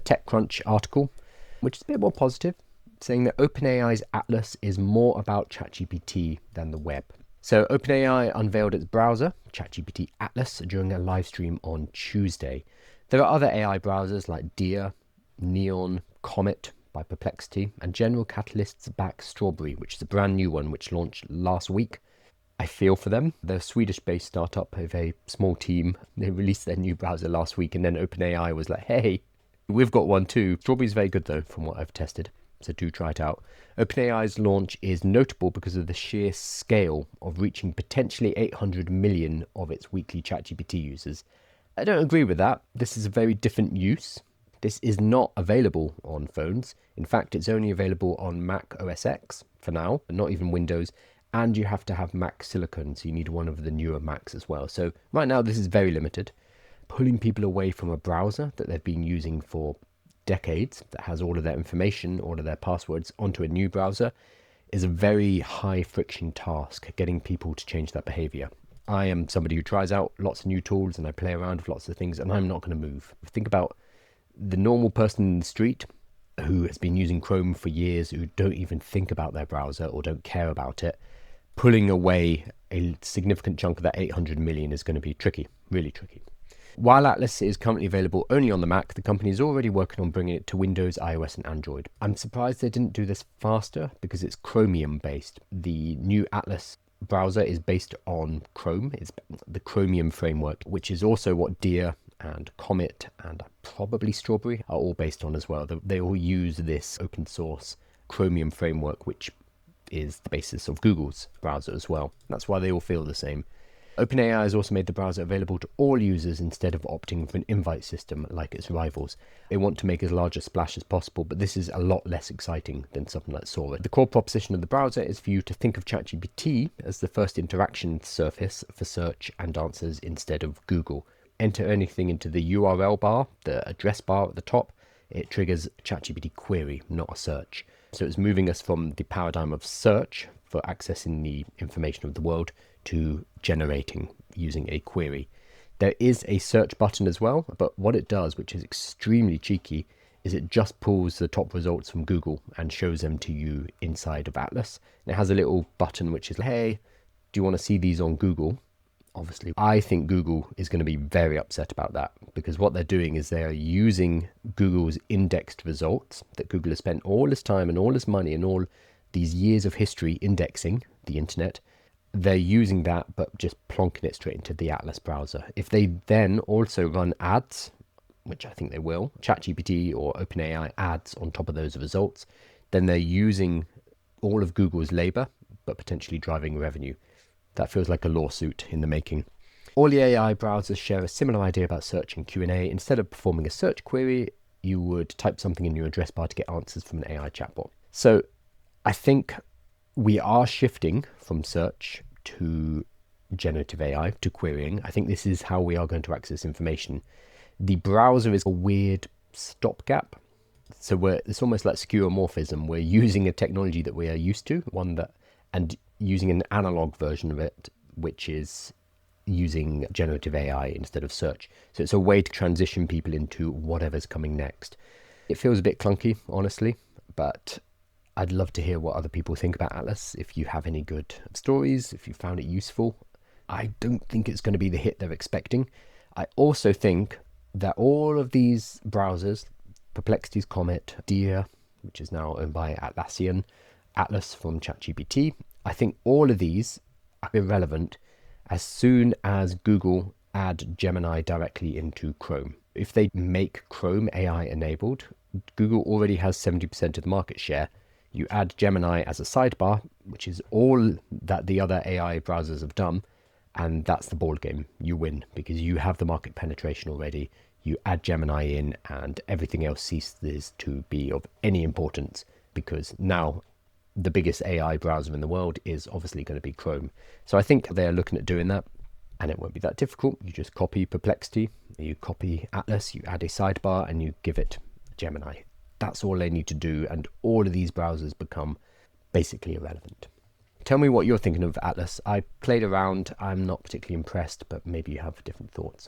TechCrunch article, which is a bit more positive, saying that OpenAI's Atlas is more about ChatGPT than the web. So OpenAI unveiled its browser, ChatGPT Atlas, during a live stream on Tuesday. There are other AI browsers like Deer, Neon, Comet by Perplexity, and General Catalyst's back Strawberry, which is a brand new one which launched last week. I feel for them. They're a Swedish-based startup, a very small team. They released their new browser last week, and then OpenAI was like, hey, we've got one too. Strawberry's very good though, from what I've tested, so do try it out. OpenAI's launch is notable because of the sheer scale of reaching potentially 800 million of its weekly ChatGPT users. I don't agree with that. This is a very different use. This is not available on phones. In fact, it's only available on Mac OS X for now, not even Windows. And you have to have Mac Silicon, so you need one of the newer Macs as well. So right now, this is very limited. Pulling people away from a browser that they've been using for decades, that has all of their information, all of their passwords, onto a new browser is a very high friction task, getting people to change that behavior. I am somebody who tries out lots of new tools and I play around with lots of things, and I'm not going to move. Think about the normal person in the street who has been using Chrome for years, who don't even think about their browser or don't care about it. Pulling away a significant chunk of that 800 million is going to be tricky, really tricky. While Atlas is currently available only on the Mac, the company is already working on bringing it to Windows, iOS, and Android. I'm surprised they didn't do this faster because it's Chromium based. The new Atlas browser is based on Chrome. It's the Chromium framework, which is also what Deer and Comet and probably Strawberry are all based on as well. They all use this open source Chromium framework, which is the basis of Google's browser as well. That's why they all feel the same. OpenAI has also made the browser available to all users instead of opting for an invite system like its rivals. They want to make as large a splash as possible, but this is a lot less exciting than something like Sora. The core proposition of the browser is for you to think of ChatGPT as the first interaction surface for search and answers instead of Google. Enter anything into the URL bar, the address bar at the top. It triggers a ChatGPT query, not a search. So it's moving us from the paradigm of search for accessing the information of the world to generating using a query. There is a search button as well, but what it does, which is extremely cheeky, is it just pulls the top results from Google and shows them to you inside of Atlas. And it has a little button which is, hey, do you want to see these on Google? Obviously, I think Google is going to be very upset about that, because what they're doing is they're using Google's indexed results that Google has spent all this time and all this money and all these years of history indexing the internet. They're using that, but just plonking it straight into the Atlas browser. If they then also run ads, which I think they will, ChatGPT or OpenAI ads on top of those results, then they're using all of Google's labor, but potentially driving revenue. That feels like a lawsuit in the making. All the AI browsers share a similar idea about search and Q&A. Instead of performing a search query, you would type something in your address bar to get answers from an AI chatbot. So I think we are shifting from search to generative AI, to querying. I think this is how we are going to access information. The browser is a weird stopgap. So it's almost like skeuomorphism. We're using a technology that we are used to, and using an analog version of it, which is using generative AI instead of search. So it's a way to transition people into whatever's coming next. It feels a bit clunky, honestly, but I'd love to hear what other people think about Atlas. If you have any good stories, if you found it useful. I don't think it's going to be the hit they're expecting. I also think that all of these browsers, Perplexity's Comet, Deer, which is now owned by Atlassian, Atlas from ChatGPT, I think all of these are irrelevant as soon as Google add Gemini directly into Chrome. If they make Chrome AI enabled, Google already has 70% of the market share. You add Gemini as a sidebar, which is all that the other AI browsers have done, and that's the ball game. You win because you have the market penetration already. You add Gemini in and everything else ceases to be of any importance, because now the biggest AI browser in the world is obviously going to be Chrome. So I think they're looking at doing that, and it won't be that difficult. You just copy Perplexity, you copy Atlas, you add a sidebar, and you give it Gemini. That's all they need to do, and all of these browsers become basically irrelevant. Tell me what you're thinking of Atlas. I played around. I'm not particularly impressed, but maybe you have different thoughts.